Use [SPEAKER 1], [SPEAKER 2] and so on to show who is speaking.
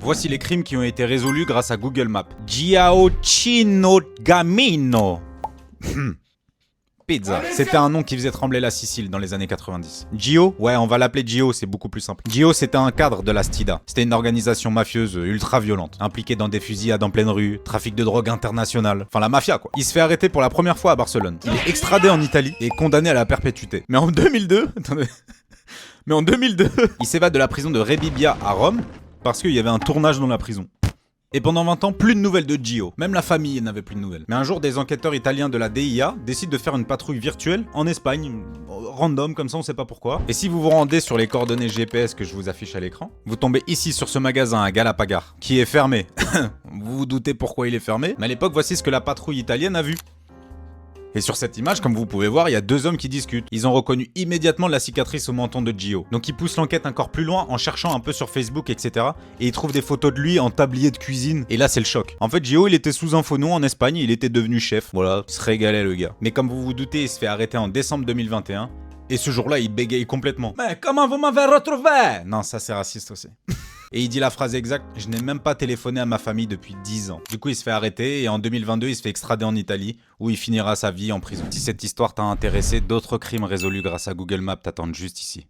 [SPEAKER 1] Voici les crimes qui ont été résolus grâce à Google Maps. Gioacchino Gamino. Pizza. C'était un nom qui faisait trembler la Sicile dans les années 90. Gio? Ouais, on va l'appeler Gio, c'est beaucoup plus simple. Gio, c'était un cadre de la Stida. C'était une organisation mafieuse ultra violente, impliquée dans des fusillades en pleine rue, trafic de drogue international, enfin la mafia quoi. Il se fait arrêter pour la première fois à Barcelone. Il est extradé en Italie et condamné à la perpétuité. Mais en 2002, attendez. Mais en 2002, il s'évade de la prison de Rebibbia à Rome parce qu'il y avait un tournage dans la prison. Et pendant 20 ans, plus de nouvelles de Gio. Même la famille n'avait plus de nouvelles. Mais un jour, des enquêteurs italiens de la DIA décident de faire une patrouille virtuelle en Espagne, random comme ça, on sait pas pourquoi. Et si vous vous rendez sur les coordonnées GPS que je vous affiche à l'écran, vous tombez ici sur ce magasin à Galapagar, qui est fermé. Vous vous doutez pourquoi il est fermé, mais à l'époque, voici ce que la patrouille italienne a vu. Et sur cette image, comme vous pouvez voir, il y a deux hommes qui discutent. Ils ont reconnu immédiatement la cicatrice au menton de Gio. Donc ils poussent l'enquête encore plus loin en cherchant un peu sur Facebook, etc. Et ils trouvent des photos de lui en tablier de cuisine. Et là, c'est le choc. En fait, Gio, il était sous un faux nom en Espagne, il était devenu chef. Voilà, il se régalait le gars. Mais comme vous vous doutez, il se fait arrêter en décembre 2021. Et ce jour-là, il bégaye complètement. Mais comment vous m'avez retrouvé? Non, ça c'est raciste aussi. Et il dit la phrase exacte, je n'ai même pas téléphoné à ma famille depuis 10 ans. Du coup, il se fait arrêter et en 2022, il se fait extrader en Italie où il finira sa vie en prison. Si cette histoire t'a intéressé, d'autres crimes résolus grâce à Google Maps t'attendent juste ici.